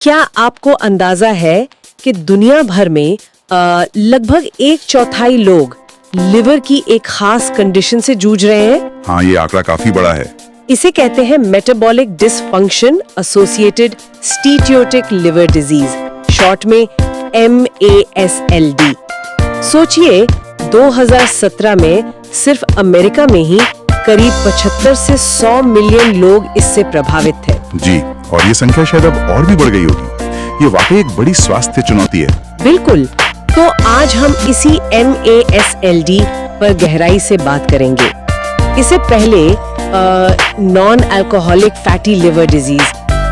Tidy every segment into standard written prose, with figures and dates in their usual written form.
क्या आपको अंदाजा है कि दुनिया भर में लगभग 1/4 लोग लिवर की एक खास कंडीशन से जूझ रहे हैं? हाँ, ये आंकड़ा काफी बड़ा है। इसे कहते हैं metabolic dysfunction associated steatotic liver disease, short में MASLD। सोचिए 2017 में सिर्फ अमेरिका में ही करीब 75 से 100 मिलियन लोग इससे प्रभावित थे। जी, और ये संख्या शायद अब और भी बढ़ गई होगी। ये वाकई एक बड़ी स्वास्थ्य चुनौती है। बिल्कुल। तो आज हम इसी MASLD पर गहराई से बात करेंगे। इसे पहले non alcoholic fatty liver disease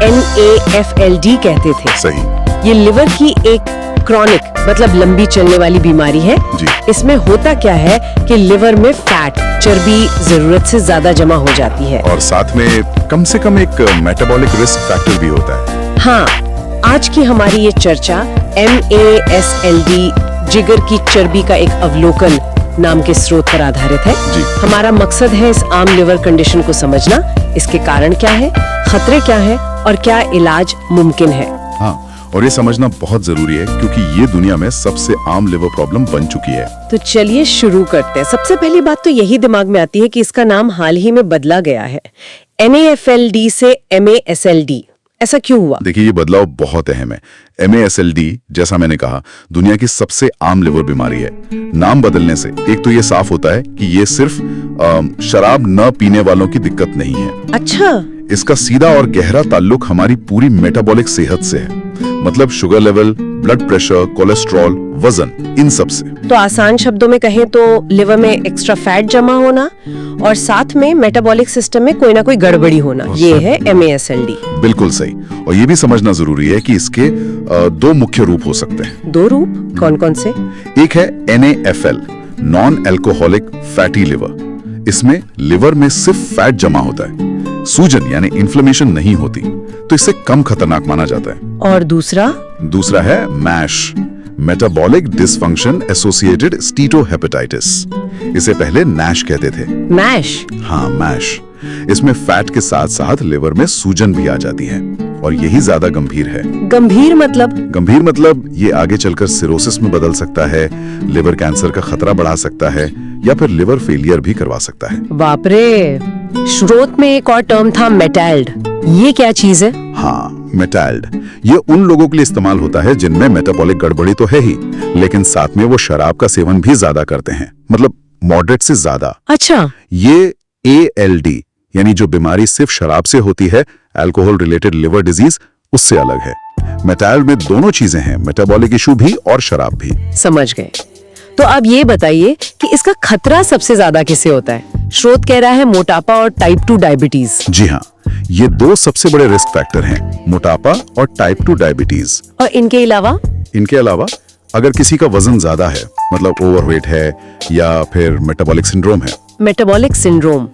NAFLD कहते थे। सही। ये लिवर की एक क्रॉनिक मतलब लंबी चलने वाली बीमारी है। जी। इसमें होता क्या है कि लिवर में फैट, चर्बी जरूरत से ज्यादा जमा हो जाती है और साथ में कम से कम एक मेटाबॉलिक रिस्क फैक्टर भी होता है। हाँ, आज की हमारी ये चर्चा MASLD जिगर की चर्बी का एक अवलोकन नाम के स्रोत पर आधारित है। जी। हमारा मकसद है इस आम लिवर कंडीशन को समझना, इसके कारण क्या है, खतरे क्या है और क्या इलाज मुमकिन है। हाँ, और ये समझना बहुत जरूरी है क्योंकि ये दुनिया में सबसे आम लिवर प्रॉब्लम बन चुकी है। तो चलिए शुरू करते हैं। सबसे पहली बात तो यही दिमाग में आती है कि इसका नाम हाल ही में बदला गया है, NAFLD से MASLD। ऐसा क्यों हुआ? देखिए, ये बदलाव बहुत अहम है। MASLD, जैसा मैंने कहा, दुनिया की सबसे आम लिवर बीमारी है। नाम बदलने से एक तो ये साफ होता है कि ये सिर्फ शराब न पीने वालों की दिक्कत नहीं है। अच्छा। इसका सीधा और गहरा ताल्लुक हमारी पूरी मेटाबॉलिक सेहत से है, मतलब sugar level, blood pressure, cholesterol, वजन, इन सब से। तो आसान शब्दों में कहें तो लिवर में एक्स्ट्रा फैट जमा होना और साथ में मेटाबॉलिक सिस्टम में कोई ना कोई गड़बड़ी होना, ये है MASLD। बिल्कुल सही। और ये भी समझना जरूरी है कि इसके दो मुख्य रूप हो सकते हैं। दो रूप? कौन कौन से? एक है NAFL, non alcoholic fatty liver. इसमें लिवर में सिर्फ फैट जमा होता है, सूजन यानी इन्फ्लेमेशन नहीं होती, तो इसे कम खतरनाक माना जाता है। और दूसरा? दूसरा है MASH, metabolic dysfunction associated steatohepatitis. इसे पहले NASH कहते थे। MASH? हाँ, MASH। इसमें फैट के साथ साथ लिवर में सूजन भी आ जाती है और यही ज्यादा गंभीर है। गंभीर मतलब? गंभीर मतलब ये आगे चलकर सिरोसिस में बदल सकता है, लिवर कैंसर का खतरा बढ़ा सकता है या फिर लिवर फेलियर भी करवा सकता है। बाप रे। स्रोत में एक और टर्म था मेटाल्ड, ये क्या चीज है? हाँ, मेटाल्ड ये उन लोगों के लिए इस्तेमाल होता है जिनमें मेटाबॉलिक गड़बड़ी तो है ही, लेकिन साथ में वो शराब का सेवन भी ज्यादा करते हैं, मतलब मॉडरेट से ज्यादा। अच्छा। ये ALD यानी जो बीमारी सिर्फ शराब से होती है, अल्कोहल रिलेटेड लिवर डिजीज, उससे अलग है। मेटाल्ड में दोनों चीजें हैं, मेटाबॉलिक इशू भी और शराब भी। समझ गए। तो अब ये बताइए कि इसका खतरा सबसे ज्यादा किसे होता है? स्रोत कह रहा है मोटापा और टाइप 2 डायबिटीज। जी हाँ, ये दो सबसे बड़े रिस्क फैक्टर हैं, मोटापा और टाइप 2 डायबिटीज। और इनके अलावा अगर किसी का वजन ज्यादा है, मतलब ओवरवेट है या फिर मेटाबॉलिक सिंड्रोम है। मेटाबॉलिक सिंड्रोम,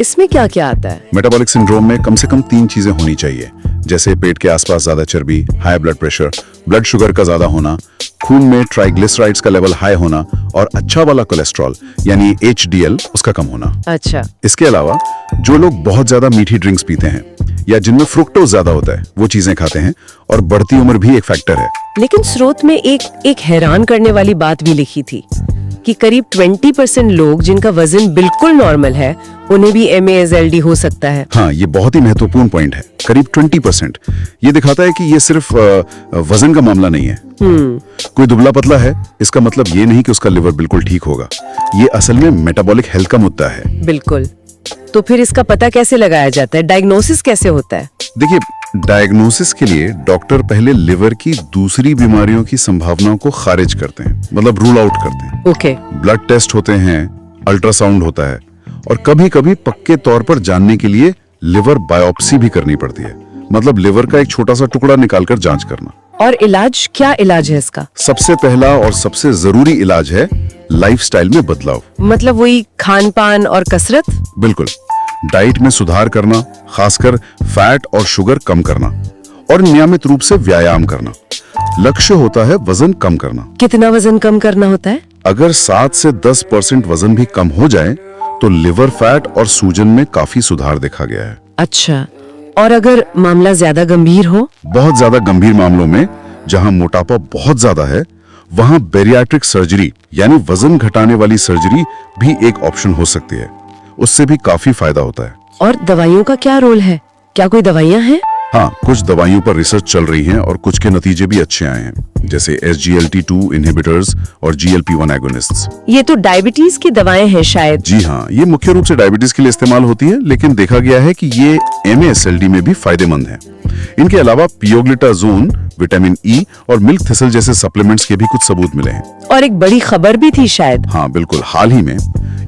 इसमें क्या क्या आता है? मेटाबॉलिक सिंड्रोम में कम से कम 3 चीजें होनी चाहिए, जैसे पेट के आसपास ज्यादा चर्बी, high blood pressure, blood sugar का ज्यादा होना, खून में ट्राइग्लिसराइड्स का लेवल हाई होना और अच्छा वाला कोलेस्ट्रॉल यानी HDL उसका कम होना। अच्छा। इसके अलावा जो लोग बहुत ज्यादा मीठी ड्रिंक्स पीते हैं या जिनमें फ्रुक्टोज ज्यादा होता है, वो चीजें खाते हैं, और बढ़ती उम्र भी एक फैक्टर है। लेकिन स्रोत में एक हैरान करने वाली बात भी लिखी थी कि करीब 20% लोग जिनका वजन बिल्कुल नॉर्मल है, उन्हें भी MASLD हो सकता है। हाँ, ये बहुत ही महत्वपूर्ण पॉइंट है, करीब 20%। ये दिखाता है कि ये सिर्फ वजन का मामला नहीं है। कोई दुबला पतला है, इसका मतलब ये नहीं कि उसका लिवर बिल्कुल ठीक होगा। ये असल में मेटाबॉलिक हेल्थ का मुद्दा है। बिल्कुल। तो फिर इसका पता कैसे लगाया जाता है? डायग्नोसिस कैसे होता है? देखिए, डायग्नोसिस के लिए डॉक्टर पहले लिवर की दूसरी बीमारियों की संभावनाओं को खारिज करते हैं, मतलब रूल आउट करते हैं। ओके। ब्लड टेस्ट होते हैं, अल्ट्रासाउंड होता है और कभी-कभी पक्के तौर पर जानने के लिए लिवर बायोप्सी भी करनी पड़ती है, मतलब लिवर का एक छोटा सा टुकड़ा निकालकर जांच करना। और इलाज, क्या इलाज है इसका? सबसे पहला और सबसे जरूरी इलाज है लाइफस्टाइल में बदलाव। मतलब वही खान पान और कसरत? बिल्कुल। डाइट में सुधार करना, खासकर फैट और शुगर कम करना, और नियमित रूप से व्यायाम करना। लक्ष्य होता है वजन कम करना। कितना वजन कम करना होता है? अगर 7 से 10% वजन भी कम हो जाए तो लिवर फैट और सूजन में काफी सुधार देखा गया है। अच्छा। और अगर मामला ज्यादा गंभीर हो? बहुत ज्यादा गंभीर मामलों में, जहां मोटापा बहुत ज्यादा है, वहां बेरियाट्रिक सर्जरी यानी वजन घटाने वाली सर्जरी भी एक ऑप्शन हो सकती है। उससे भी काफी फायदा होता है। और दवाइयों का क्या रोल है? क्या कोई दवाइयां हैं? हाँ, कुछ दवाइयों पर रिसर्च चल रही है और कुछ के नतीजे भी अच्छे आए हैं, जैसे SGLT2 इनहिबिटर्स और GLP-1 एगोनिस्ट्स। ये तो डायबिटीज की दवाएं हैं शायद। जी हाँ, ये मुख्य रूप से डायबिटीज के लिए इस्तेमाल होती है, लेकिन देखा गया है कि ये MASLD में भी फायदेमंद है। इनके अलावा पियोग्लिटाजोन, विटामिन E और मिल्क थिसल जैसे सप्लीमेंट्स के भी कुछ सबूत मिले हैं। और एक बड़ी खबर भी थी शायद। हाँ बिल्कुल, हाल ही में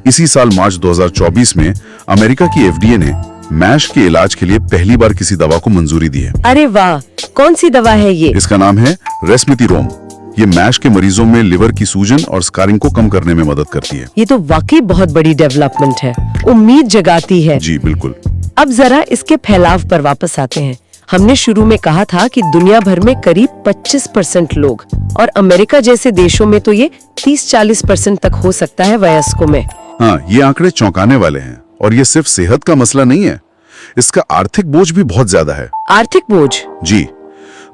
इसी साल मार्च 2024 में अमेरिका की FDA ने मैश के इलाज के लिए पहली बार किसी दवा को मंजूरी दी है। अरे वाह, कौन सी दवा है ये? इसका नाम है रेस्मितिरोम। ये मैश के मरीजों में लिवर की सूजन और स्कारिंग को कम करने में मदद करती है। ये तो वाकई बहुत बड़ी डेवलपमेंट है, उम्मीद जगाती है। जी बिल्कुल। अब जरा इसके फैलाव पर वापस आते हैं। हमने शुरू में कहा था कि दुनिया भर में करीब 25% लोग, और अमेरिका जैसे देशों में तो ये 30-40% तक हो सकता है वयस्कों में। हाँ, ये आंकड़े चौंकाने वाले हैं। और ये सिर्फ सेहत का मसला नहीं है, इसका आर्थिक बोझ भी बहुत ज्यादा है। आर्थिक बोझ? जी।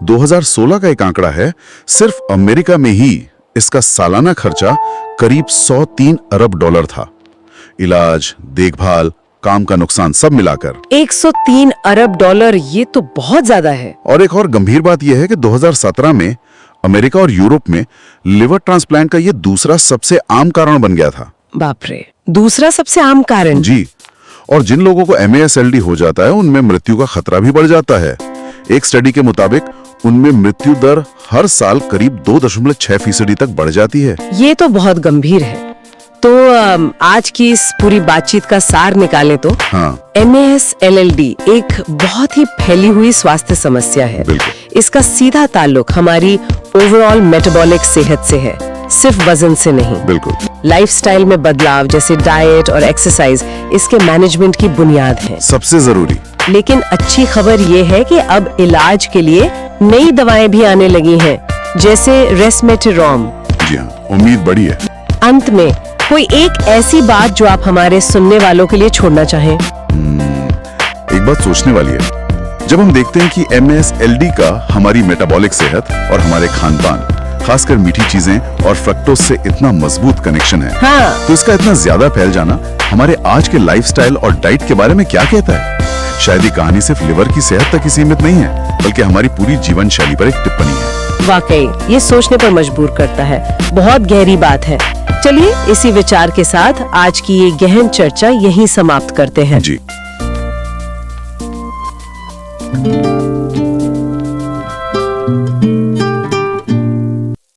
2016 का एक आंकड़ा है, सिर्फ अमेरिका में ही इसका सालाना खर्चा करीब 103 अरब डॉलर था। इलाज, देखभाल, काम का नुकसान सब मिलाकर 103 अरब डॉलर, ये तो बहुत ज्यादा है। और एक और गंभीर बात यह है कि 2017 में अमेरिका और यूरोप में लिवर ट्रांसप्लांट का ये दूसरा सबसे आम कारण बन गया था। बाप रे, दूसरा सबसे आम कारण? जी। और जिन लोगों को MASLD हो जाता है, उनमें मृत्यु का खतरा भी बढ़ जाता है। एक स्टडी के मुताबिक उनमें मृत्यु दर हर साल करीब 2.6% तक बढ़ जाती है। ये तो बहुत गंभीर है। तो आज की इस पूरी बातचीत का सार निकाले तो हाँ, MASLD एक बहुत ही फैली हुई स्वास्थ्य समस्या है। इसका सीधा ताल्लुक हमारी ओवरऑल मेटाबॉलिक सेहत से है, सिर्फ वजन से नहीं। बिल्कुल। लाइफस्टाइल में बदलाव जैसे डाइट और एक्सरसाइज इसके मैनेजमेंट की बुनियाद है, सबसे जरूरी। लेकिन अच्छी खबर ये है कि अब इलाज के लिए नई दवाएं भी आने लगी हैं, जैसे रेस्मेटिरोम। जी हाँ, उम्मीद बड़ी है। अंत में कोई एक ऐसी बात जो आप हमारे सुनने वालों के लिए छोड़ना चाहें? एक बात सोचने वाली है। जब हम देखते हैं कि MASLD का हमारी मेटाबॉलिक सेहत और हमारे खानपान, खासकर मीठी चीजें और फ्रक्टोज से इतना मजबूत कनेक्शन है, हाँ। तो इसका इतना ज्यादा फैल जाना हमारे आज के लाइफस्टाइल और डाइट के बारे में क्या कहता है? शायद ये कहानी सिर्फ लिवर की सेहत तक ही सीमित नहीं है, बल्कि हमारी पूरी जीवन शैली पर एक टिप्पणी है। वाकई ये सोचने पर मजबूर करता है, बहुत गहरी बात है। चलिए इसी विचार के साथ आज की ये गहन चर्चा यहीं समाप्त करते हैं। जी।